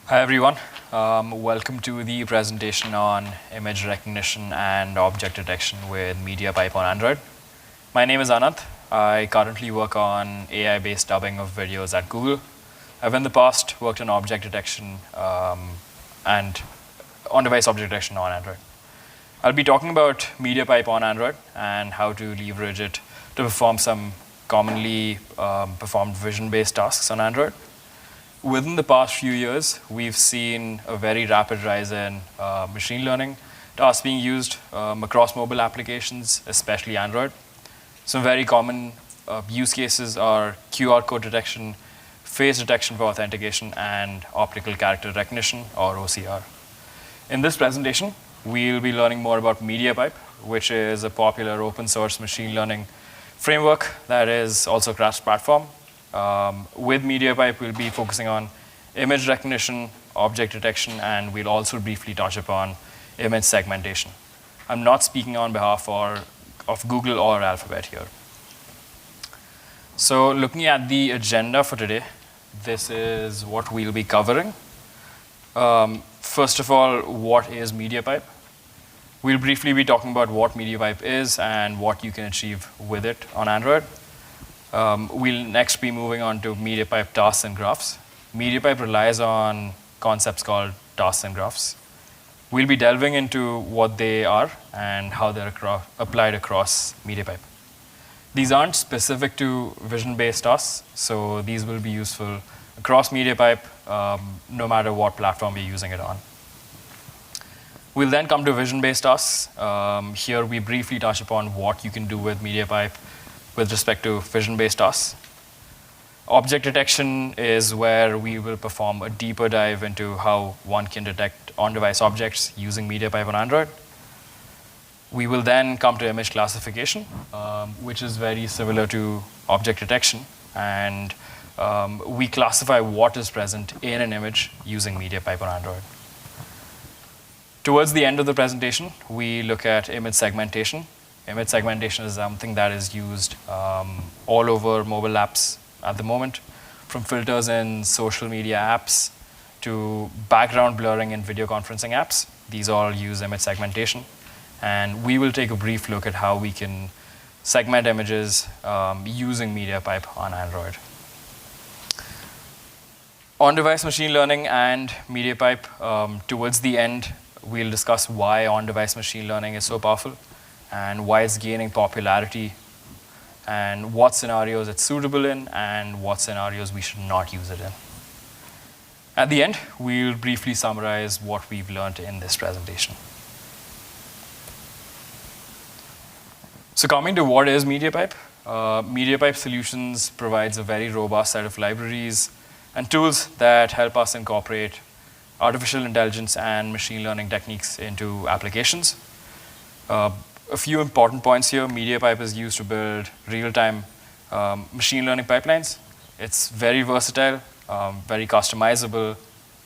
Hi everyone, welcome to the presentation on image recognition and object detection with MediaPipe on Android. My name is Anant. I currently work on AI-based dubbing of videos at Google. I've in the past worked on object detection and on-device object detection on Android. I'll be talking about MediaPipe on Android and how to leverage it to perform some commonly performed vision-based tasks on Android. Within the past few years, we've seen a very rapid rise in machine learning tasks being used across mobile applications, especially Android. Some very common use cases are QR code detection, face detection for authentication, and optical character recognition, or OCR. In this presentation, we'll be learning more about MediaPipe, which is a popular open source machine learning framework that is also cross-platform. With MediaPipe, we'll be focusing on image recognition, object detection, and we'll also briefly touch upon image segmentation. I'm not speaking on behalf of Google or Alphabet here. So looking at the agenda for today, this is what we'll be covering. First of all, what is MediaPipe? We'll briefly be talking about what MediaPipe is and what you can achieve with it on Android. We'll next be moving on to MediaPipe tasks and graphs. MediaPipe relies on concepts called tasks and graphs. We'll be delving into what they are and how they're applied across MediaPipe. These aren't specific to vision-based tasks, so these will be useful across MediaPipe, no matter what platform you're using it on. We'll then come to vision-based tasks. Here we briefly touch upon what you can do with MediaPipe with respect to vision-based tasks. Object detection is where we will perform a deeper dive into how one can detect on-device objects using MediaPipe on Android. We will then come to image classification, which is very similar to object detection. And we classify what is present in an image using MediaPipe on Android. Towards the end of the presentation, we look at image segmentation. Image segmentation is something that is used all over mobile apps at the moment, from filters in social media apps to background blurring in video conferencing apps. These all use image segmentation. And we will take a brief look at how we can segment images using MediaPipe on Android. On-device machine learning and MediaPipe, towards the end, we'll discuss why on-device machine learning is so powerful and why it's gaining popularity, and what scenarios it's suitable in, and what scenarios we should not use it in. At the end, we'll briefly summarize what we've learned in this presentation. So coming to what is MediaPipe, MediaPipe Solutions provides a very robust set of libraries and tools that help us incorporate artificial intelligence and machine learning techniques into applications. A few important points here. MediaPipe is used to build real-time machine learning pipelines. It's very versatile, very customizable,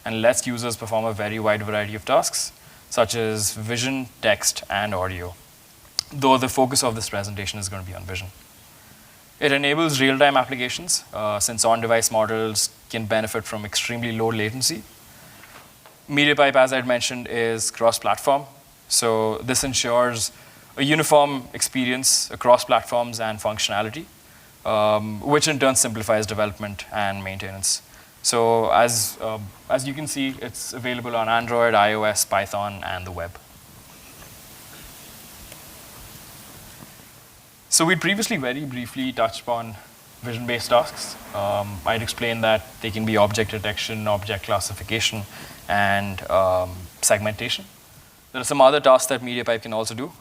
and lets users perform a very wide variety of tasks, such as vision, text, and audio, though the focus of this presentation is going to be on vision. It enables real-time applications, since on-device models can benefit from extremely low latency. MediaPipe, as I mentioned, is cross-platform, so this ensures a uniform experience across platforms and functionality, which in turn simplifies development and maintenance. So as you can see, it's available on Android, iOS, Python, and the web. So we previously very briefly touched upon vision-based tasks. I'd explained that they can be object detection, object classification, and segmentation. There are some other tasks that MediaPipe can also do.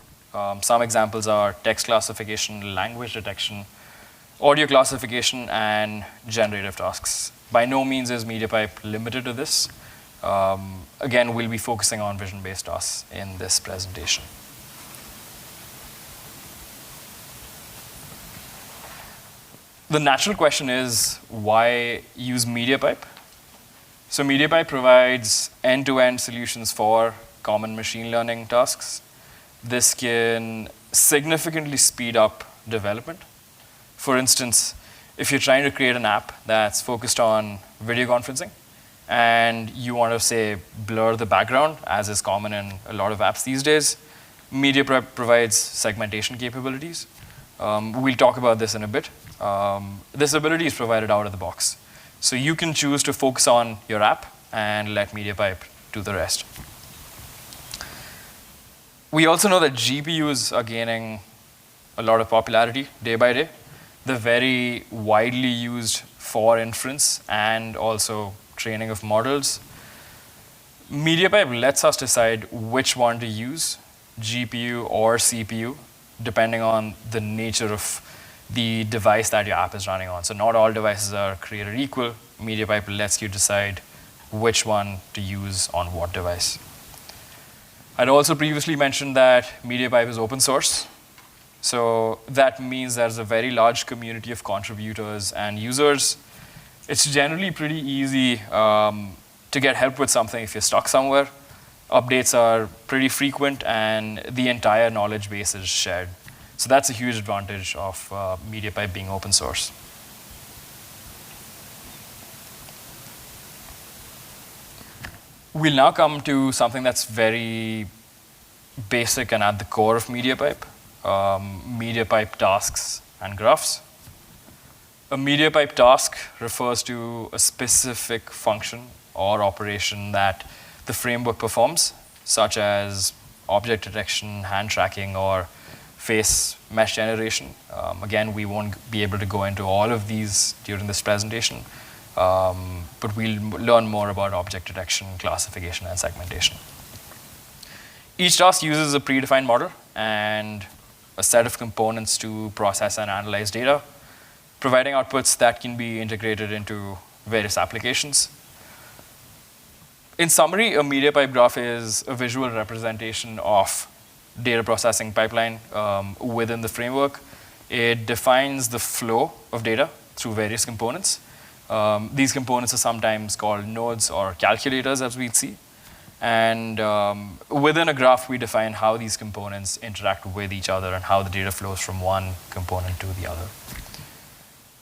Some examples are text classification, language detection, audio classification, and generative tasks. By no means is MediaPipe limited to this. Again, we'll be focusing on vision-based tasks in this presentation. The natural question is, why use MediaPipe? So MediaPipe provides end-to-end solutions for common machine learning tasks. This can significantly speed up development. For instance, if you're trying to create an app that's focused on video conferencing, and you want to, say, blur the background, as is common in a lot of apps these days, MediaPipe provides segmentation capabilities. We'll talk about this in a bit. This ability is provided out of the box. So you can choose to focus on your app and let MediaPipe do the rest. We also know that GPUs are gaining a lot of popularity day by day. They're very widely used for inference and also training of models. MediaPipe lets us decide which one to use, GPU or CPU, depending on the nature of the device that your app is running on. So not all devices are created equal. MediaPipe lets you decide which one to use on what device. I'd also previously mentioned that MediaPipe is open source. So that means there's a very large community of contributors and users. It's generally pretty easy to get help with something if you're stuck somewhere. Updates are pretty frequent, and the entire knowledge base is shared. So that's a huge advantage of MediaPipe being open source. We'll now come to something that's very basic and at the core of MediaPipe, MediaPipe tasks and graphs. A MediaPipe task refers to a specific function or operation that the framework performs, such as object detection, hand tracking, or face mesh generation. Again, we won't be able to go into all of these during this presentation, but we'll learn more about object detection, classification, and segmentation. Each task uses a predefined model and a set of components to process and analyze data, providing outputs that can be integrated into various applications. In summary, a MediaPipe graph is a visual representation of data processing pipeline within the framework. It defines the flow of data through various components. These components are sometimes called nodes or calculators, as we'd see. And within a graph, we define how these components interact with each other and how the data flows from one component to the other.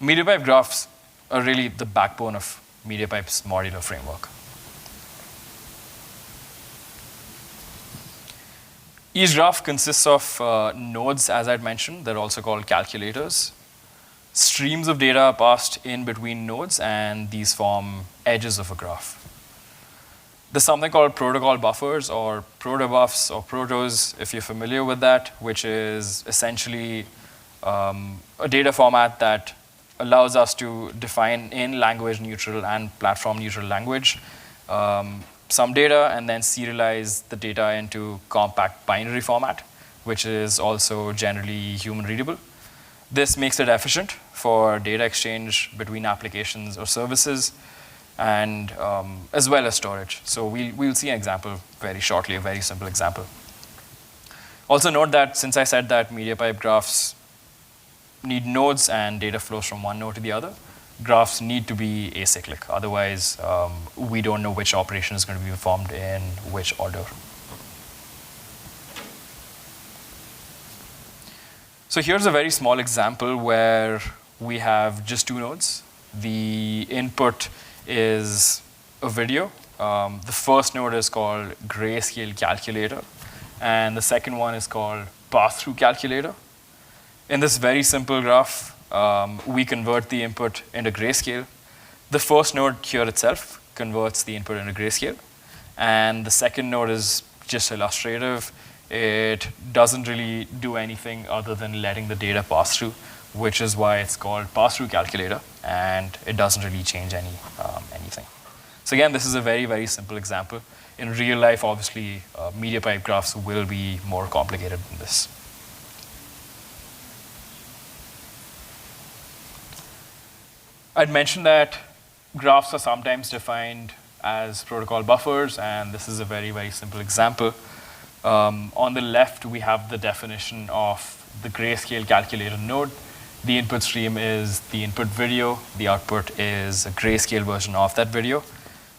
MediaPipe graphs are really the backbone of MediaPipe's modular framework. Each graph consists of nodes, as I'd mentioned. They're also called calculators. Streams of data are passed in between nodes, and these form edges of a graph. There's something called protocol buffers, or protobufs, or protos, if you're familiar with that, which is essentially a data format that allows us to define in language neutral and platform neutral language some data and then serialize the data into compact binary format, which is also generally human readable. This makes it efficient for data exchange between applications or services, and as well as storage. So we'll see an example very shortly, a very simple example. Also note that since I said that MediaPipe graphs need nodes and data flows from one node to the other, graphs need to be acyclic. Otherwise, we don't know which operation is going to be performed in which order. So here's a very small example where we have just two nodes. The input is a video. The first node is called grayscale calculator, and the second one is called pass-through calculator. In this very simple graph, we convert the input into grayscale. The first node here itself converts the input into grayscale, and the second node is just illustrative. It doesn't really do anything other than letting the data pass through, which is why it's called pass-through calculator, and it doesn't really change anything. So again, this is a very, very simple example. In real life, obviously, MediaPipe graphs will be more complicated than this. I'd mentioned that graphs are sometimes defined as protocol buffers, and this is a very, very simple example. On the left, we have the definition of the grayscale calculator node. The input stream is the input video. The output is a grayscale version of that video.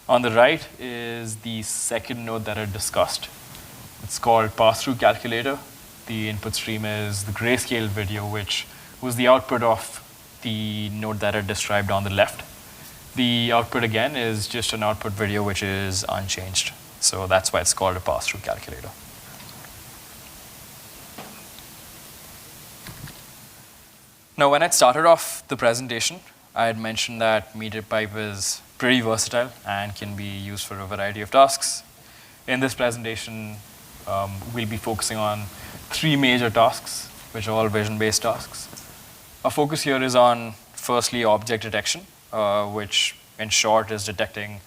On the right is the second node that I discussed. It's called pass-through calculator. The input stream is the grayscale video, which was the output of the node that I described on the left. The output, again, is just an output video which is unchanged. So that's why it's called a pass-through calculator. Now, when I started off the presentation, I had mentioned that MediaPipe is pretty versatile and can be used for a variety of tasks. In this presentation, we'll be focusing on 3 major tasks, which are all vision-based tasks. Our focus here is on, firstly, object detection, which in short is detecting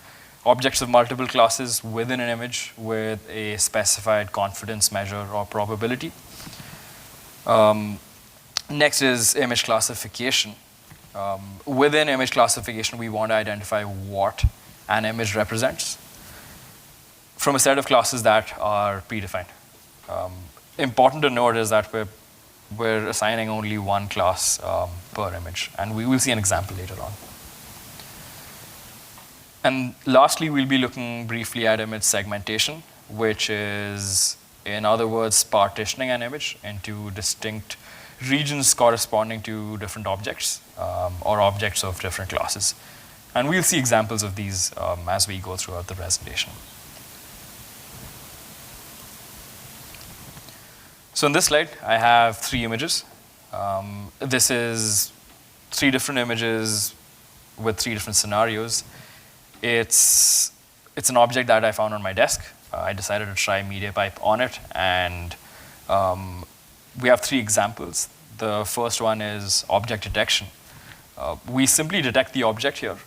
objects of multiple classes within an image with a specified confidence measure or probability. Next is image classification. Within image classification, we want to identify what an image represents from a set of classes that are predefined. Important to note is that we're assigning only one class per image, and we will see an example later on. And lastly, we'll be looking briefly at image segmentation, which is, in other words, partitioning an image into distinct regions corresponding to different objects or objects of different classes. And we'll see examples of these as we go throughout the presentation. So in this slide, I have 3 images. This is 3 different images with 3 different scenarios. It's an object that I found on my desk. I decided to try MediaPipe on it, and we have 3 examples. The first one is object detection. We simply detect the object here,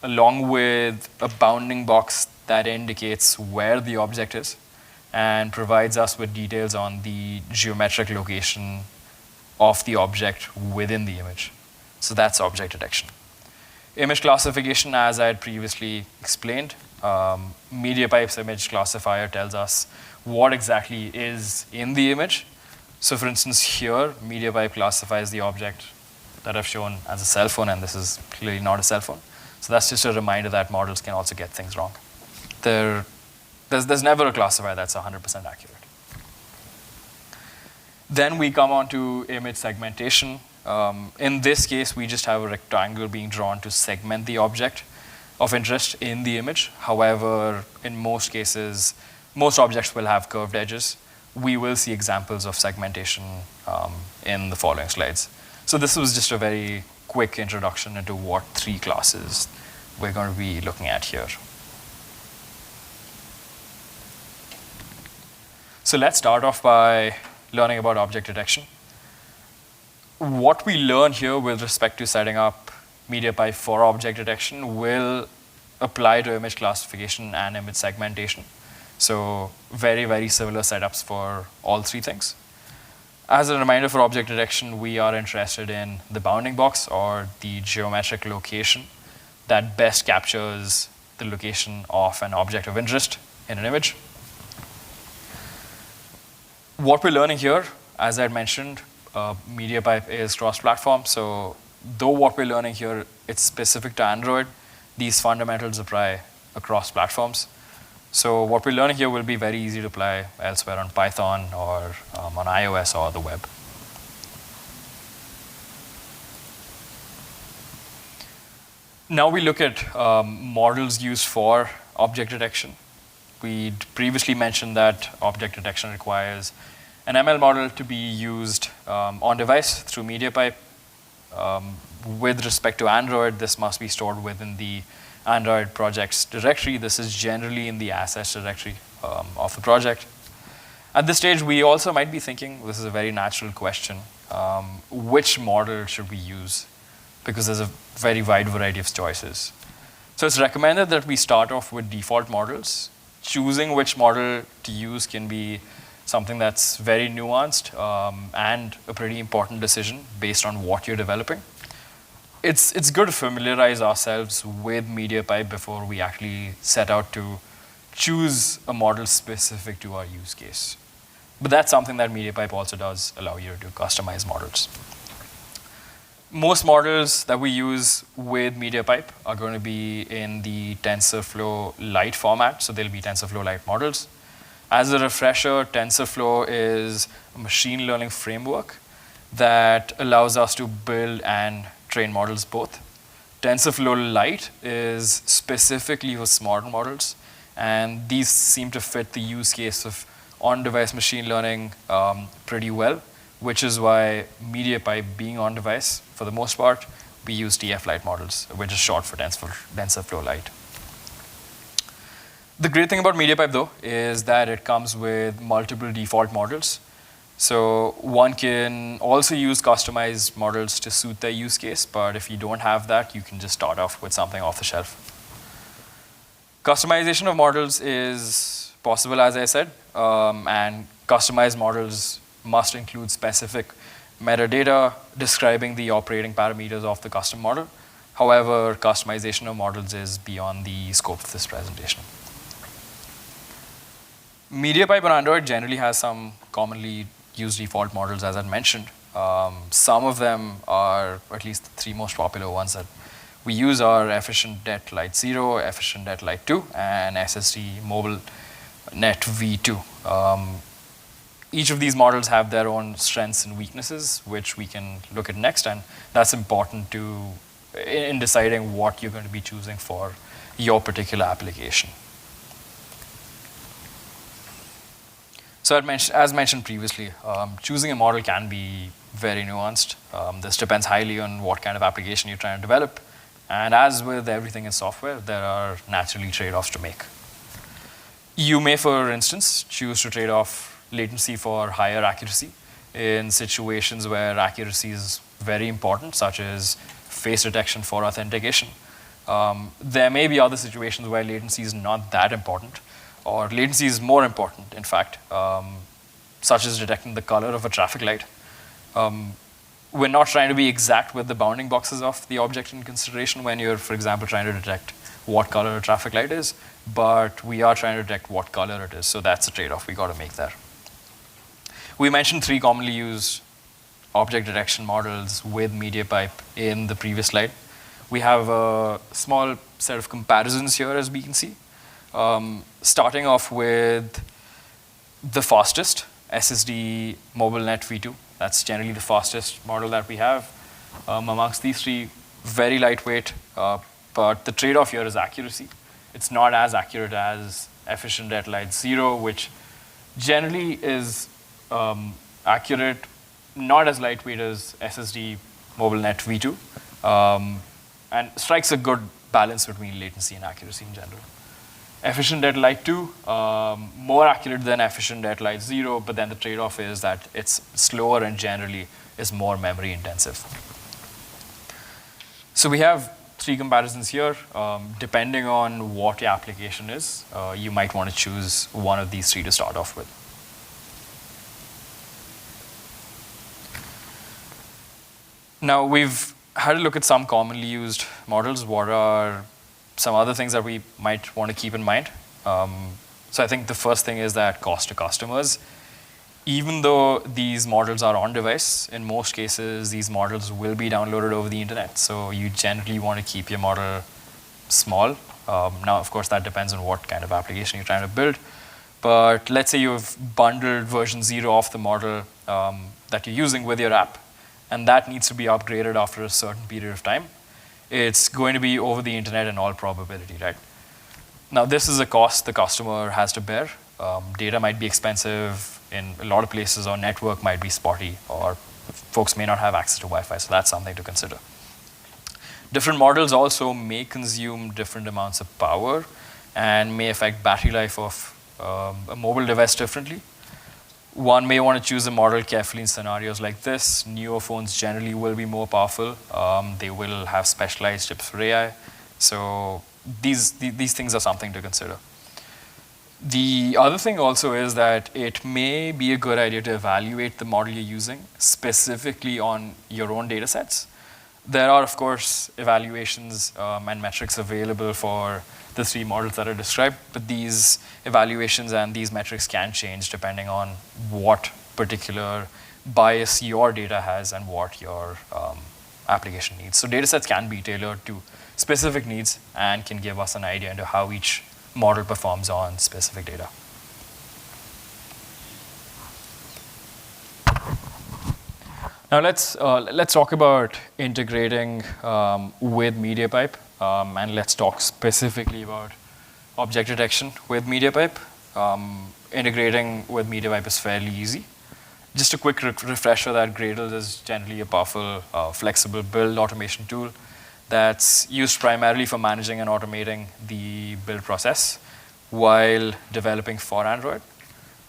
along with a bounding box that indicates where the object is and provides us with details on the geometric location of the object within the image. So that's object detection. Image classification, as I had previously explained, MediaPipe's image classifier tells us what exactly is in the image. So for instance, here, MediaPipe classifies the object that I've shown as a cell phone, and this is clearly not a cell phone. So that's just a reminder that models can also get things wrong. There's never a classifier that's 100% accurate. Then we come on to image segmentation. In this case, we just have a rectangle being drawn to segment the object of interest in the image. However, in most cases, most objects will have curved edges. We will see examples of segmentation in the following slides. So this was just a very quick introduction into what 3 classes we're going to be looking at here. So let's start off by learning about object detection. What we learn here with respect to setting up MediaPipe for object detection will apply to image classification and image segmentation. So very, very similar setups for all 3 things. As a reminder for object detection, we are interested in the bounding box or the geometric location that best captures the location of an object of interest in an image. What we're learning here, as I had mentioned, MediaPipe is cross-platform. So though what we're learning here, it's specific to Android, these fundamentals apply across platforms. So what we're learning here will be very easy to apply elsewhere on Python or on iOS or the web. Now we look at models used for object detection. We previously mentioned that object detection requires an ML model to be used on device through MediaPipe. With respect to Android, this must be stored within the Android project's directory. This is generally in the assets directory of the project. At this stage, we also might be thinking, this is a very natural question, which model should we use? Because there's a very wide variety of choices. So it's recommended that we start off with default models. Choosing which model to use can be something that's very nuanced and a pretty important decision based on what you're developing. It's good to familiarize ourselves with MediaPipe before we actually set out to choose a model specific to our use case. But that's something that MediaPipe also does allow you to customize models. Most models that we use with MediaPipe are going to be in the TensorFlow Lite format, so they'll be TensorFlow Lite models. As a refresher, TensorFlow is a machine learning framework that allows us to build and train models both. TensorFlow Lite is specifically for smart models, and these seem to fit the use case of on-device machine learning pretty well, which is why MediaPipe being on-device, for the most part, we use TF Lite models, which is short for TensorFlow Lite. The great thing about MediaPipe, though, is that it comes with multiple default models. So one can also use customized models to suit their use case, but if you don't have that, you can just start off with something off the shelf. Customization of models is possible, as I said, and customized models must include specific metadata describing the operating parameters of the custom model. However, customization of models is beyond the scope of this presentation. MediaPipe on Android generally has some commonly used default models, as I mentioned. Some of them are, or at least the three most popular ones that we use are Efficient Det Lite 0, Efficient Det Lite 2, and SSD Mobile Net V2. Each of these models have their own strengths and weaknesses, which we can look at next, and that's important in deciding what you're going to be choosing for your particular application. So as mentioned previously, choosing a model can be very nuanced. This depends highly on what kind of application you're trying to develop. And as with everything in software, there are naturally trade-offs to make. You may, for instance, choose to trade off latency for higher accuracy in situations where accuracy is very important, such as face detection for authentication. There may be other situations where latency is not that important, or latency is more important, in fact, such as detecting the color of a traffic light. We're not trying to be exact with the bounding boxes of the object in consideration when you're, for example, trying to detect what color a traffic light is, but we are trying to detect what color it is, so that's a trade-off we got to make there. We mentioned three commonly used object detection models with MediaPipe in the previous slide. We have a small set of comparisons here, as we can see. Starting off with the fastest, SSD Mobile Net V2. That's generally the fastest model that we have. Amongst these three, very lightweight, but the trade-off here is accuracy. It's not as accurate as Efficient Det Lite 0, which generally is accurate, not as lightweight as SSD Mobile Net V2, and strikes a good balance between latency and accuracy in general. Efficient Det Lite 2, more accurate than Efficient Det Lite 0, but then the trade-off is that it's slower and generally is more memory intensive. So we have three comparisons here. Depending on what your application is, you might want to choose one of these three to start off with. Now we've had a look at some commonly used models. What are some other things that we might want to keep in mind? So I think the first thing is that cost to customers. Even though these models are on device, in most cases, these models will be downloaded over the internet. So you generally want to keep your model small. Now, of course, that depends on what kind of application you're trying to build. But let's say you've bundled version 0 of the model that you're using with your app, and that needs to be upgraded after a certain period of time. It's going to be over the internet in all probability, right? Now, this is a cost the customer has to bear. Data might be expensive in a lot of places, or network might be spotty, or folks may not have access to Wi-Fi, so that's something to consider. Different models also may consume different amounts of power and may affect battery life of a mobile device differently. One may want to choose a model carefully in scenarios like this. Newer phones generally will be more powerful. They will have specialized chips for AI. So these things are something to consider. The other thing also is that it may be a good idea to evaluate the model you're using specifically on your own data sets. There are, of course, evaluations and metrics available for the three models that are described, but these evaluations and these metrics can change depending on what particular bias your data has and what your application needs. So data sets can be tailored to specific needs and can give us an idea into how each model performs on specific data. Now let's talk about integrating with MediaPipe, and let's talk specifically about object detection with MediaPipe. Integrating with MediaPipe is fairly easy. Just a quick refresher that Gradle is generally a powerful, flexible build automation tool that's used primarily for managing and automating the build process while developing for Android.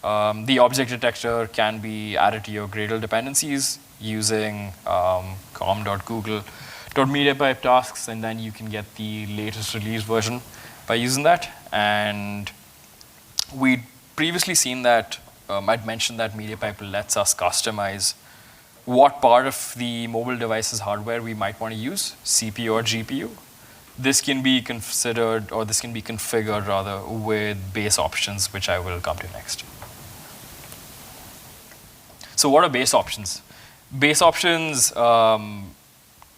The object detector can be added to your Gradle dependencies using com.google.mediapipe tasks, and then you can get the latest release version by using that. And we'd previously seen that, I'd mentioned that MediaPipe lets us customize what part of the mobile device's hardware we might want to use, CPU or GPU. This can be considered, or this can be configured rather, with base options, which I will come to next. So what are base options? Base options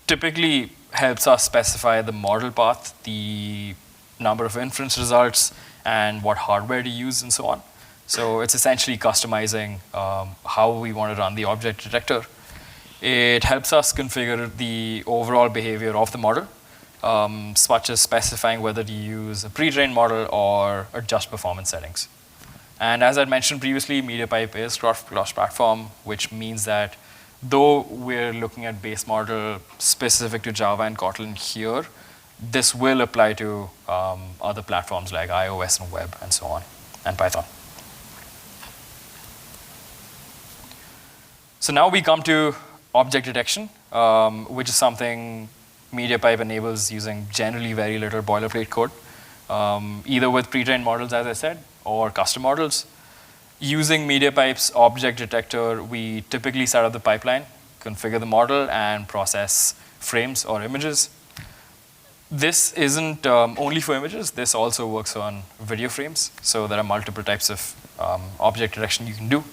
typically helps us specify the model path, the number of inference results, and what hardware to use, and so on. So it's essentially customizing how we want to run the object detector. It helps us configure the overall behavior of the model, such as specifying whether to use a pre-trained model or adjust performance settings. And as I mentioned previously, MediaPipe is cross-platform, which means that though we're looking at base model specific to Java and Kotlin here, this will apply to other platforms like iOS and web and so on, and Python. So now we come to object detection, which is something MediaPipe enables using generally very little boilerplate code, either with pre-trained models, as I said, or custom models. Using MediaPipe's object detector, we typically set up the pipeline, configure the model, and process frames or images. This isn't only for images. This also works on video frames. So there are multiple types of object detection you can do.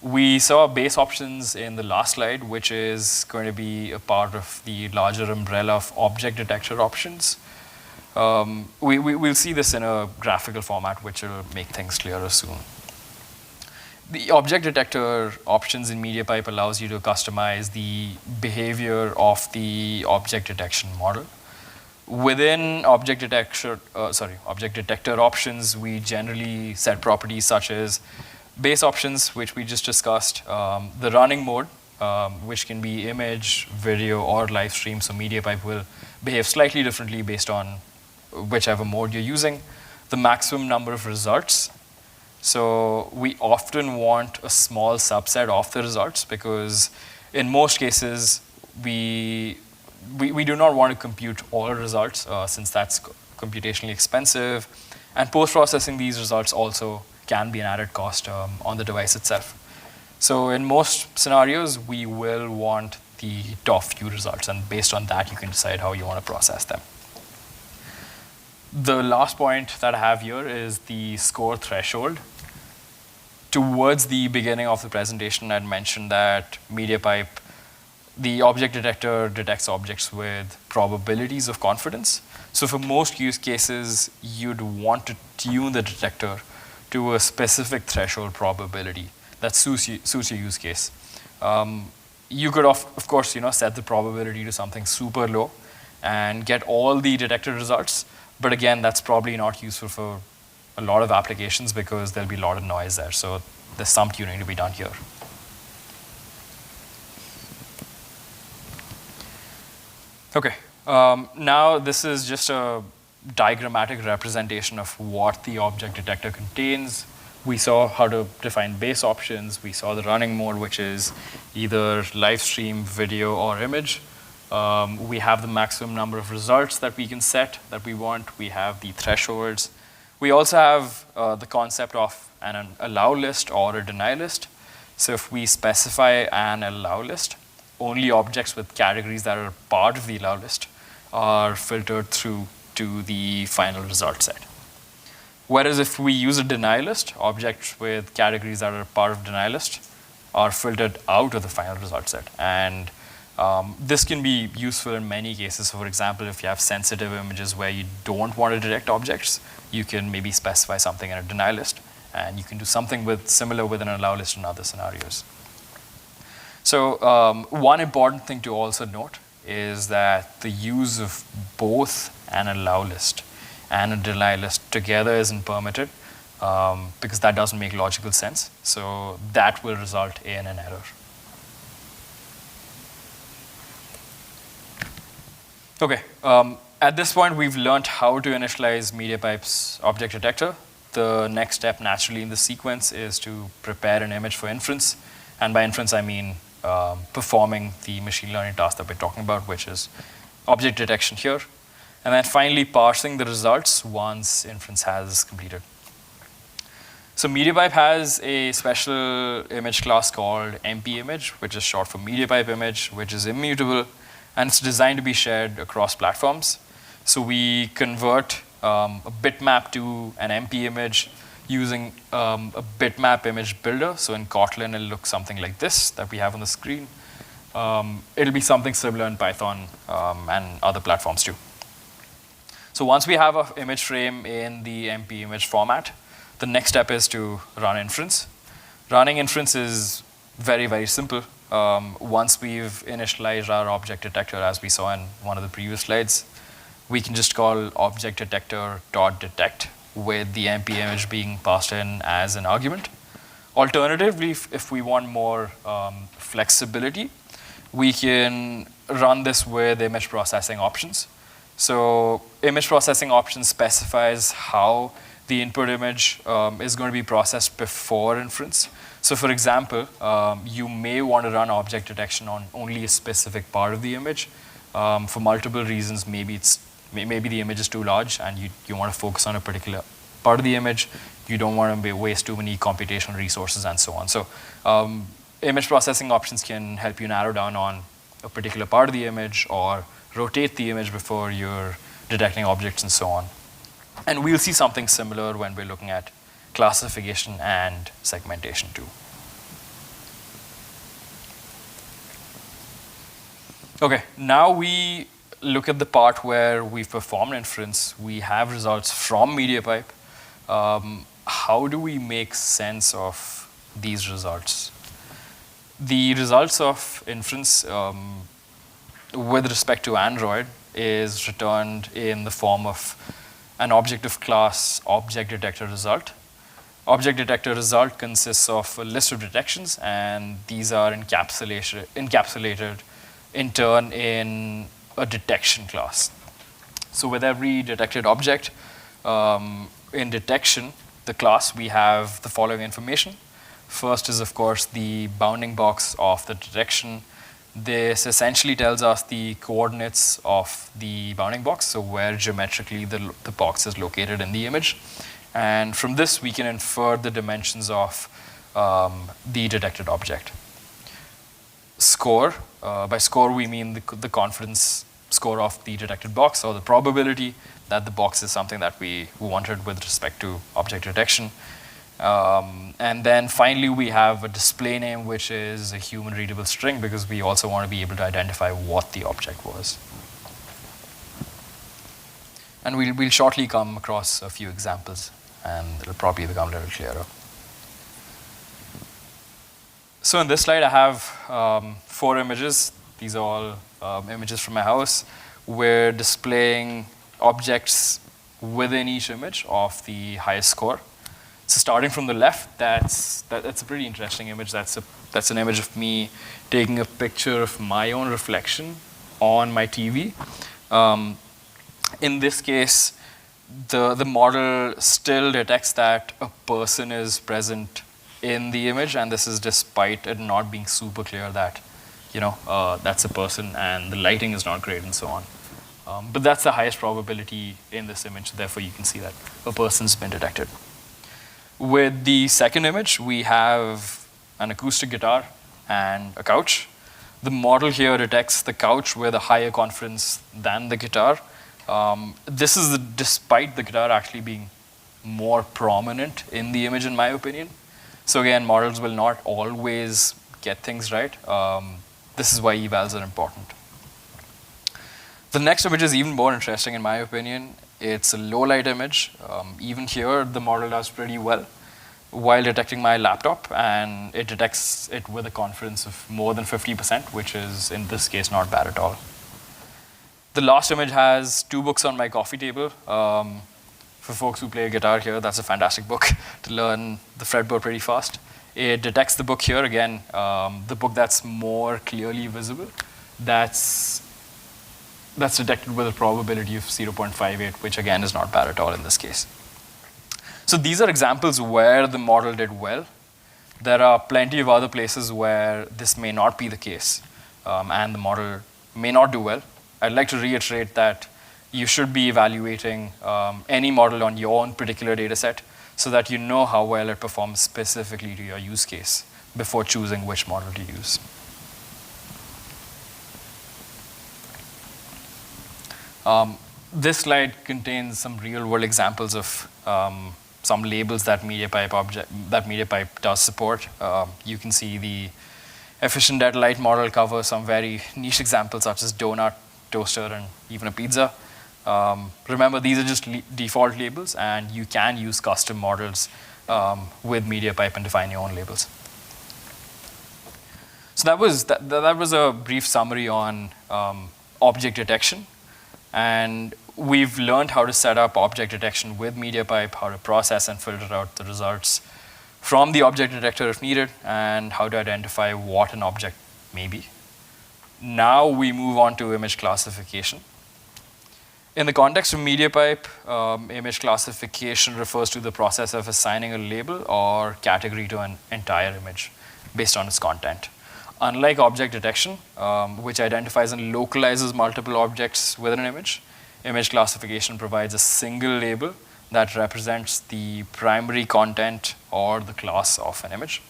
We saw base options in the last slide, which is going to be a part of the larger umbrella of object detector options. We'll see this in a graphical format, which will make things clearer soon. The object detector options in MediaPipe allows you to customize the behavior of the object detection model. Within object detector options, we generally set properties such as base options, which we just discussed, the running mode, which can be image, video, or live stream. So MediaPipe will behave slightly differently based on whichever mode you're using. The maximum number of results. So we often want a small subset of the results because in most cases, we do not want to compute all results since that's computationally expensive. And post-processing these results also can be an added cost on the device itself. So in most scenarios, we will want the top few results, and based on that, you can decide how you want to process them. The last point that I have here is the score threshold. Towards the beginning of the presentation, I'd mentioned that MediaPipe, the object detector detects objects with probabilities of confidence. So for most use cases, you'd want to tune the detector to a specific threshold probability that suits your use case. You could, of course, set the probability to something super low and get all the detected results. But again, that's probably not useful for a lot of applications because there'll be a lot of noise there. So there's some tuning to be done here. Okay, now this is just a diagrammatic representation of what the object detector contains. We saw how to define base options. We saw the running mode, which is either live stream, video, or image. We have the maximum number of results that we can set that we want. We have the thresholds. We also have the concept of an allow list or a deny list. So if we specify an allow list, only objects with categories that are part of the allow list are filtered through to the final result set. Whereas if we use a deny list, objects with categories that are part of deny list are filtered out of the final result set. And this can be useful in many cases. So for example, if you have sensitive images where you don't want to detect objects, you can maybe specify something in a deny list, and you can do something similar with an allow list in other scenarios. So one important thing to also note is that the use of both an allow list and a deny list together isn't permitted because that doesn't make logical sense. So that will result in an error. Okay, at this point, we've learned how to initialize MediaPipe's object detector. The next step naturally in the sequence is to prepare an image for inference. And by inference, I mean performing the machine learning task that we're talking about, which is object detection here. And then finally parsing the results once inference has completed. So MediaPipe has a special image class called MP-image, which is short for MediaPipe image, which is immutable. And it's designed to be shared across platforms. So we convert a bitmap to an MP image using a bitmap image builder. So in Kotlin, it'll look something like this that we have on the screen. It'll be something similar in Python and other platforms too. So once we have an image frame in the MP image format, the next step is to run inference. Running inference is very, very simple. Once we've initialized our object detector, as we saw in one of the previous slides, we can just call object detector.detect with the MP image being passed in as an argument. Alternatively, if we want more flexibility, we can run this with image processing options. So image processing options specifies how the input image is going to be processed before inference. So for example, you may want to run object detection on only a specific part of the image. For multiple reasons, maybe the image is too large and you want to focus on a particular part of the image. You don't want to waste too many computational resources and so on. So image processing options can help you narrow down on a particular part of the image or rotate the image before you're detecting objects and so on. And we'll see something similar when we're looking at classification and segmentation too. Okay, now we look at the part where we've performed inference. We have results from MediaPipe. How do we make sense of these results? The results of inference with respect to Android is returned in the form of an objective class object detector result. Object detector result consists of a list of detections, and these are encapsulated in turn in a detection class. So with every detected object in detection, the class, we have the following information. First is, of course, the bounding box of the detection. This essentially tells us the coordinates of the bounding box, so where geometrically the box is located in the image. And from this, we can infer the dimensions of the detected object. Score, by score we mean the confidence score of the detected box, or the probability that the box is something that we wanted with respect to object detection. And then finally, we have a display name, which is a human readable string, because we also want to be able to identify what the object was. And we'll shortly come across a few examples, and it'll probably become a little clearer. So in this slide, I have 4 images. These are all images from my house. We're displaying objects within each image of the highest score. So starting from the left, that's a pretty interesting image. That's an image of me taking a picture of my own reflection on my TV. In this case, the model still detects that a person is present in the image, and this is despite it not being super clear that that's a person and the lighting is not great and so on. But that's the highest probability in this image, therefore you can see that a person's been detected. With the second image, we have an acoustic guitar and a couch. The model here detects the couch with a higher confidence than the guitar. This is despite the guitar actually being more prominent in the image, in my opinion. So again, models will not always get things right. This is why evals are important. The next image is even more interesting, in my opinion. It's a low light image. Even here, the model does pretty well. while detecting my laptop, and it detects it with a confidence of more than 50%, which is, in this case, not bad at all. The last image has 2 books on my coffee table. For folks who play guitar here, that's a fantastic book to learn the fretboard pretty fast. It detects the book here again, the book that's more clearly visible. That's detected with a probability of 0.58, which again is not bad at all in this case. So these are examples where the model did well. There are plenty of other places where this may not be the case, and the model may not do well. I'd like to reiterate that you should be evaluating any model on your own particular data set so that you know how well it performs specifically to your use case before choosing which model to use. This slide contains some real-world examples of some labels that MediaPipe does support. You can see the efficient data light model covers some very niche examples such as donut, toaster, and even a pizza. Remember, these are just default labels, and you can use custom models with MediaPipe and define your own labels. So that was a brief summary on object detection. And we've learned how to set up object detection with MediaPipe, how to process and filter out the results from the object detector if needed, and how to identify what an object may be. Now we move on to image classification. In the context of MediaPipe, image classification refers to the process of assigning a label or category to an entire image based on its content. Unlike object detection, which identifies and localizes multiple objects within an image, image classification provides a single label that represents the primary content or the class of an image.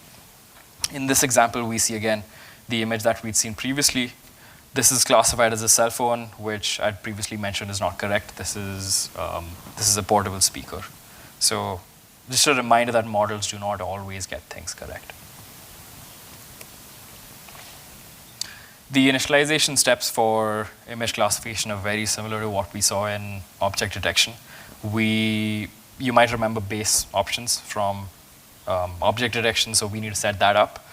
In this example, we see again the image that we'd seen previously. This is classified as a cell phone, which I'd previously mentioned is not correct. This is a portable speaker. So just a reminder that models do not always get things correct. The initialization steps for image classification are very similar to what we saw in object detection. You might remember base options from object detection, so we need to set that up.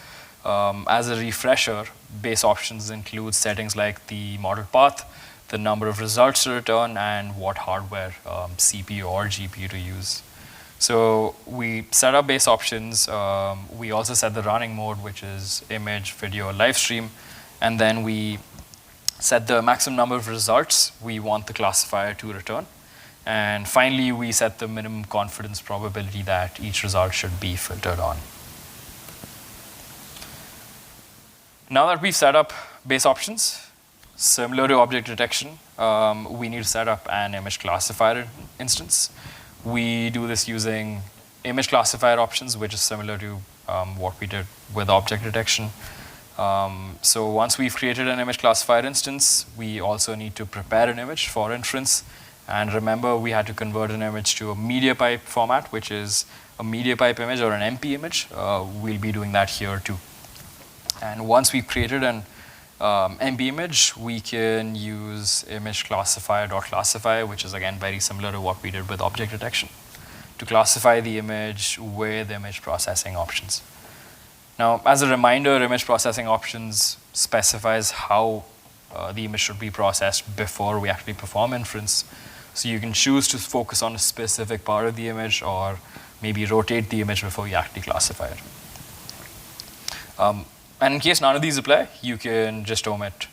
As a refresher, base options include settings like the model path, the number of results to return, and what hardware, CPU or GPU to use. So we set up base options. We also set the running mode, which is image, video, or live stream. And then we set the maximum number of results we want the classifier to return. And finally, we set the minimum confidence probability that each result should be filtered on. Now that we've set up base options, similar to object detection, we need to set up an image classifier instance. We do this using image classifier options, which is similar to what we did with object detection. So once we've created an image classifier instance, we also need to prepare an image for inference. And remember, we had to convert an image to a MediaPipe format, which is a MediaPipe image or an MP image. We'll be doing that here too. And once we've created an MP image, we can use image classifier.classify, which is again very similar to what we did with object detection, to classify the image with image processing options. Now, as a reminder, image processing options specifies how the image should be processed before we actually perform inference. So you can choose to focus on a specific part of the image, or maybe rotate the image before you actually classify it. And in case none of these apply, you can just omit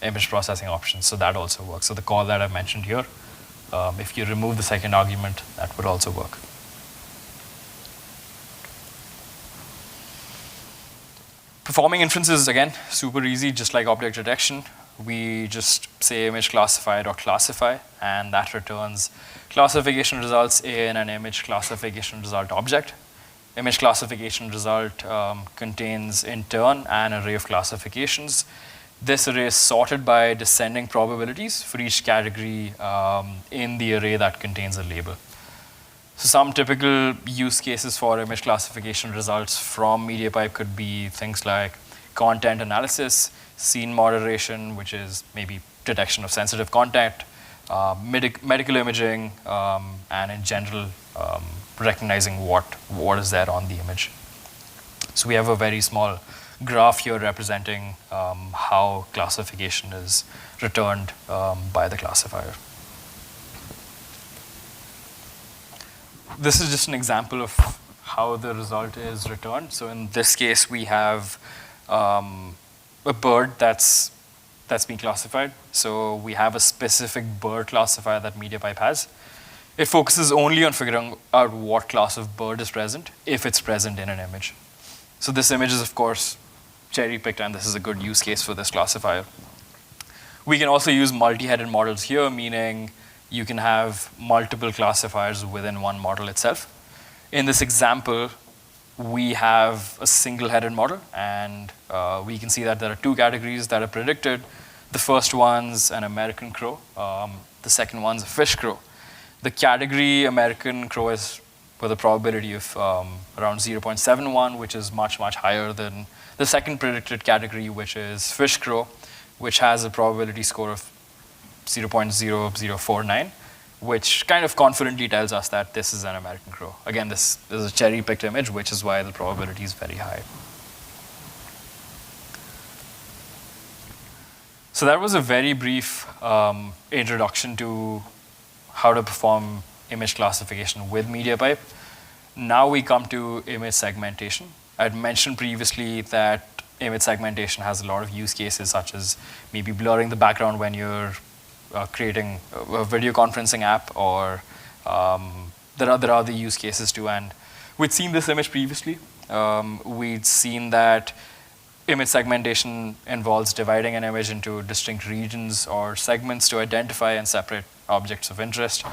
image processing options. So that also works. So the call that I mentioned here, if you remove the second argument, that would also work. Performing inferences is, again, super easy, just like object detection. We just say image classifier.classify, and that returns classification results in an image classification result object. Image classification result contains, in turn, an array of classifications. This array is sorted by descending probabilities for each category in the array that contains a label. So some typical use cases for image classification results from MediaPipe could be things like content analysis, scene moderation, which is maybe detection of sensitive content, medical imaging, and in general, recognizing what is there on the image. So we have a very small graph here representing how classification is returned by the classifier. This is just an example of how the result is returned. So in this case, we have a bird that's being classified. So we have a specific bird classifier that MediaPipe has. It focuses only on figuring out what class of bird is present, if it's present in an image. So this image is, of course, cherry-picked, and this is a good use case for this classifier. We can also use multi-headed models here, meaning you can have multiple classifiers within one model itself. In this example, we have a single-headed model, and we can see that there are two categories that are predicted. The first one's an American crow. The second one's a fish crow. The category American crow is with a probability of around 0.71, which is much, much higher than the second predicted category, which is fish crow, which has a probability score of 0.0049, which kind of confidently tells us that this is an American crow. Again, this is a cherry-picked image, which is why the probability is very high. So that was a very brief introduction to how to perform image classification with MediaPipe. Now we come to image segmentation. I'd mentioned previously that image segmentation has a lot of use cases, such as maybe blurring the background when you're creating a video conferencing app, or there are other use cases too. And we'd seen this image previously. We'd seen that image segmentation involves dividing an image into distinct regions or segments to identify and separate objects of interest.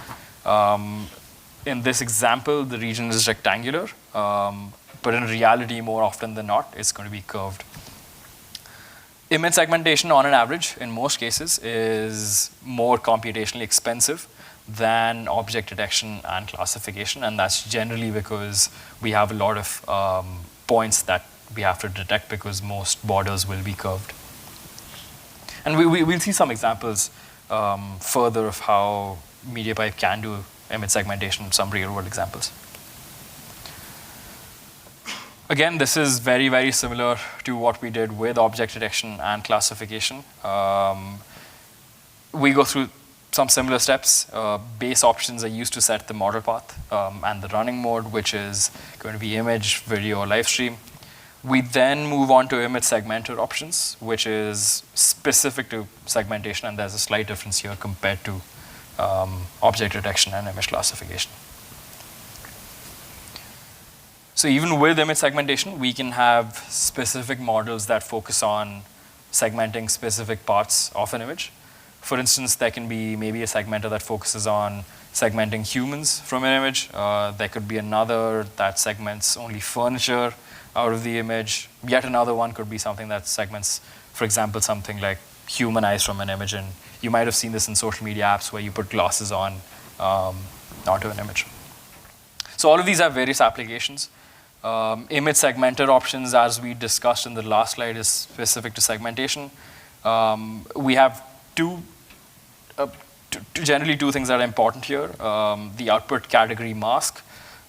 In this example, the region is rectangular, but in reality, more often than not, it's going to be curved. Image segmentation, on an average, in most cases, is more computationally expensive than object detection and classification, and that's generally because we have a lot of points that we have to detect because most borders will be curved. And we'll see some examples further of how MediaPipe can do image segmentation, some real-world examples. Again, this is very, very similar to what we did with object detection and classification. We go through some similar steps. Base options are used to set the model path and the running mode, which is going to be image, video, or live stream. We then move on to image segmenter options, which is specific to segmentation, and there's a slight difference here compared to object detection and image classification. So even with image segmentation, we can have specific models that focus on segmenting specific parts of an image. For instance, there can be maybe a segmenter that focuses on segmenting humans from an image. There could be another that segments only furniture out of the image. Yet another one could be something that segments, for example, something like human eyes from an image. And you might have seen this in social media apps where you put glasses on onto an image. So all of these have various applications. Image segmenter options, as we discussed in the last slide, is specific to segmentation. We have generally two things that are important here. The output category mask,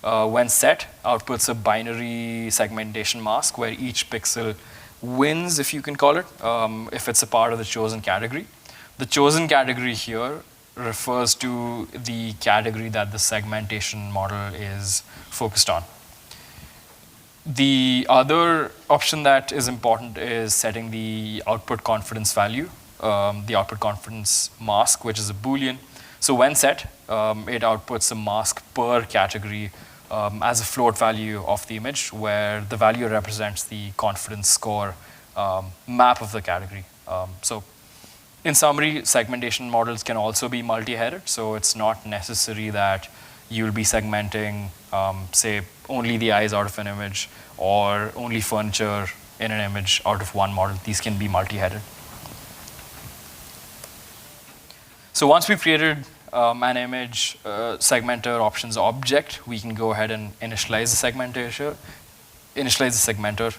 when set, outputs a binary segmentation mask where each pixel wins, if you can call it, if it's a part of the chosen category. The chosen category here refers to the category that the segmentation model is focused on. The other option that is important is setting the output confidence value, the output confidence mask, which is a Boolean. So when set, it outputs a mask per category as a float value of the image, where the value represents the confidence score map of the category. So in summary, segmentation models can also be multi-headed, so it's not necessary that you'll be segmenting, say, only the eyes out of an image or only furniture in an image out of one model. These can be multi-headed. So once we've created an image segmenter options object, we can go ahead and initialize the segmenter,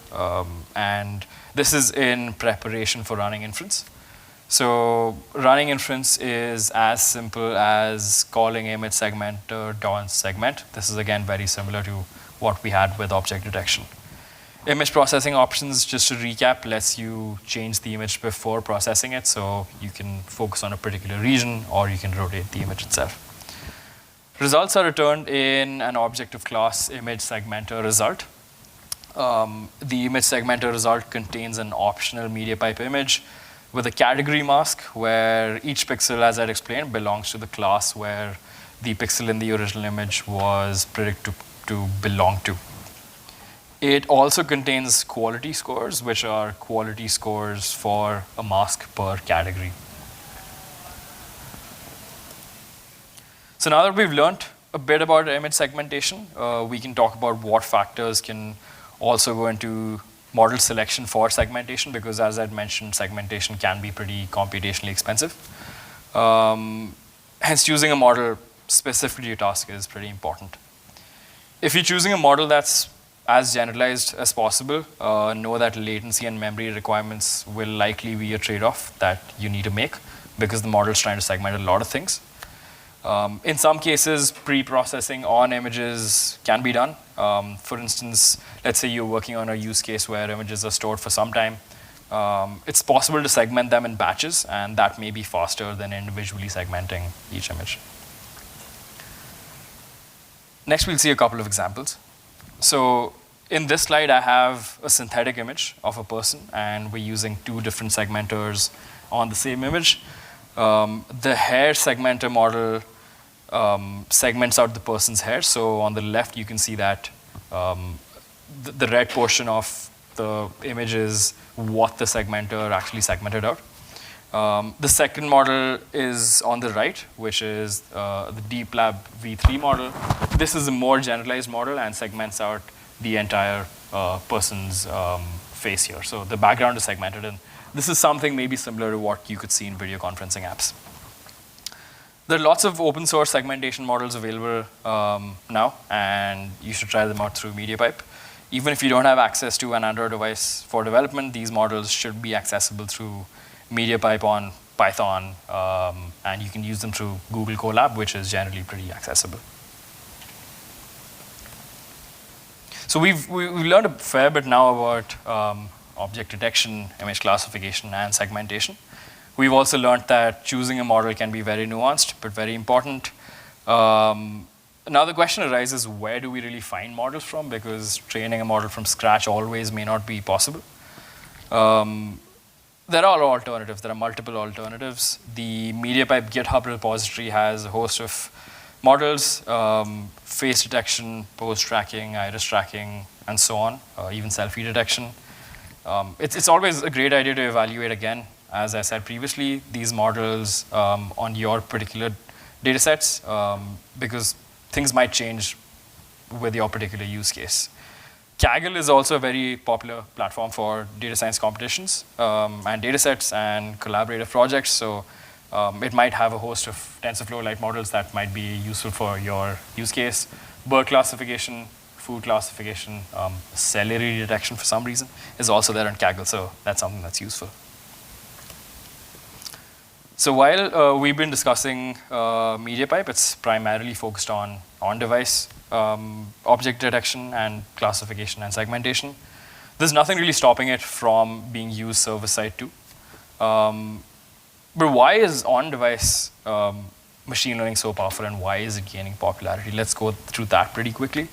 and this is in preparation for running inference. So running inference is as simple as calling image segmenter dot segment. This is again very similar to what we had with object detection. Image processing options, just to recap, lets you change the image before processing it, so you can focus on a particular region or you can rotate the image itself. Results are returned in an objective class image segmenter result. The image segmenter result contains an optional MediaPipe image with a category mask where each pixel, as I'd explained, belongs to the class where the pixel in the original image was predicted to belong to. It also contains quality scores, which are quality scores for a mask per category. So now that we've learned a bit about image segmentation, we can talk about what factors can also go into model selection for segmentation, because as I'd mentioned, segmentation can be pretty computationally expensive. Hence, choosing a model specific to your task is pretty important. If you're choosing a model that's as generalized as possible, know that latency and memory requirements will likely be a trade-off that you need to make, because the model is trying to segment a lot of things. In some cases, pre-processing on images can be done. For instance, let's say you're working on a use case where images are stored for some time. It's possible to segment them in batches, and that may be faster than individually segmenting each image. Next, we'll see a couple of examples. So in this slide, I have a synthetic image of a person, and we're using two different segmenters on the same image. The hair segmenter model segments out the person's hair. So on the left, you can see that the red portion of the image is what the segmenter actually segmented out. The second model is on the right, which is the DeepLab V3 model. This is a more generalized model and segments out the entire person's face here. So the background is segmented, and this is something maybe similar to what you could see in video conferencing apps. There are lots of open source segmentation models available now, and you should try them out through MediaPipe. Even if you don't have access to an Android device for development, these models should be accessible through MediaPipe on Python, and you can use them through Google Colab, which is generally pretty accessible. So we've learned a fair bit now about object detection, image classification, and segmentation. We've also learned that choosing a model can be very nuanced, but very important. Now the question arises, where do we really find models from? Because training a model from scratch always may not be possible. There are alternatives. There are multiple alternatives. The MediaPipe GitHub repository has a host of models, face detection, pose tracking, iris tracking, and so on, even selfie detection. It's always a great idea to evaluate again, as I said previously, these models on your particular data sets, because things might change with your particular use case. Kaggle is also a very popular platform for data science competitions and data sets and collaborative projects. So it might have a host of TensorFlow-like models that might be useful for your use case. Bird classification, food classification, celery detection for some reason is also there on Kaggle. So that's something that's useful. So while we've been discussing MediaPipe, it's primarily focused on on-device object detection and classification and segmentation. There's nothing really stopping it from being used server-side too. But why is on-device machine learning so powerful, and why is it gaining popularity? Let's go through that pretty quickly.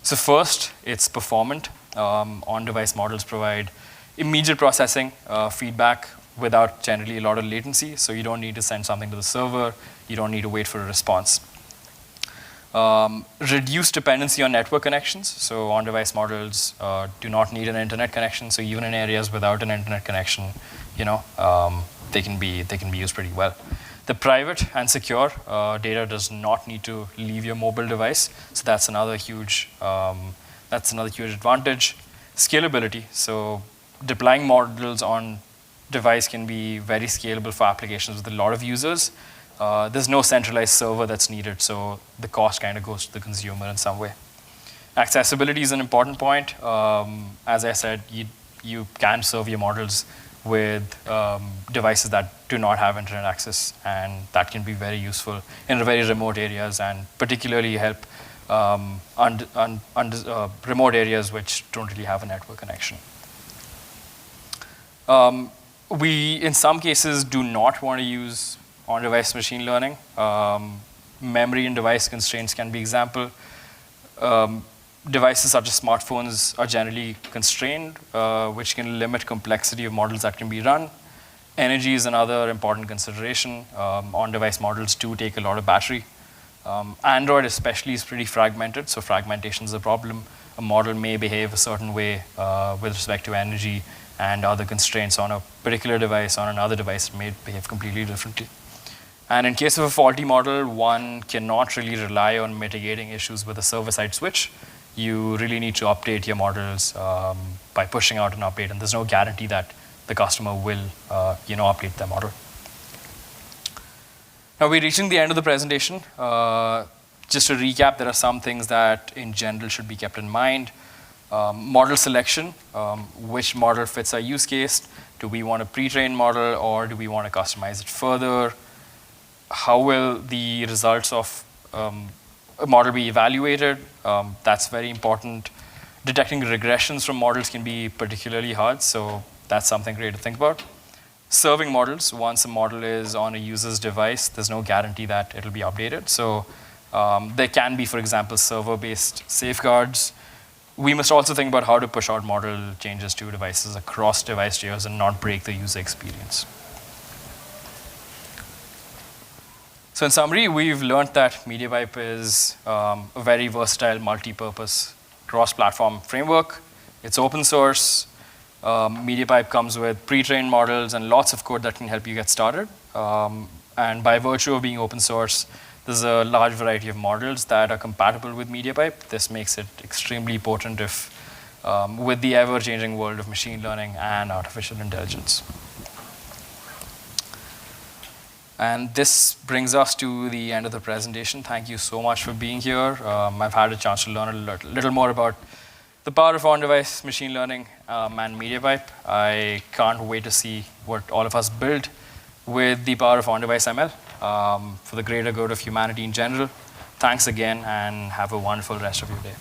So first, it's performant. On-device models provide immediate processing, feedback, without generally a lot of latency, so you don't need to send something to the server, you don't need to wait for a response. Reduced dependency on network connections, so on-device models do not need an internet connection, so even in areas without an internet connection, they can be used pretty well. The private and secure data does not need to leave your mobile device, so that's another huge advantage. Scalability, so deploying models on device can be very scalable for applications with a lot of users. There's no centralized server that's needed, so the cost kind of goes to the consumer in some way. Accessibility is an important point. As I said, you can serve your models with devices that do not have internet access, and that can be very useful in very remote areas, and particularly help remote areas which don't really have a network connection. We, in some cases, do not want to use on-device machine learning. Memory and device constraints can be example. Devices such as smartphones are generally constrained, which can limit complexity of models that can be run. Energy is another important consideration. On-device models do take a lot of battery. Android especially is pretty fragmented, so fragmentation is a problem. A model may behave a certain way with respect to energy and other constraints on a particular device. On another device, it may behave completely differently. And in case of a faulty model, one cannot really rely on mitigating issues with a server-side switch. You really need to update your models by pushing out an update, and there's no guarantee that the customer will update their model. Now we're reaching the end of the presentation. Just to recap, there are some things that in general should be kept in mind. Model selection, which model fits our use case? Do we want a pre-trained model, or do we want to customize it further? How will the results of a model be evaluated? That's very important. Detecting regressions from models can be particularly hard, so that's something great to think about. Serving models, once a model is on a user's device, there's no guarantee that it'll be updated. So there can be, for example, server-based safeguards. We must also think about how to push out model changes to devices across device tiers and not break the user experience. So in summary, we've learned that MediaPipe is a very versatile, multi-purpose, cross-platform framework. It's open source. MediaPipe comes with pre-trained models and lots of code that can help you get started. And by virtue of being open source, there's a large variety of models that are compatible with MediaPipe. This makes it extremely potent with the ever-changing world of machine learning and artificial intelligence. And this brings us to the end of the presentation. Thank you so much for being here. I've had a chance to learn a little more about the power of on-device machine learning and MediaPipe. I can't wait to see what all of us build with the power of on-device ML for the greater good of humanity in general. Thanks again, and have a wonderful rest of your day.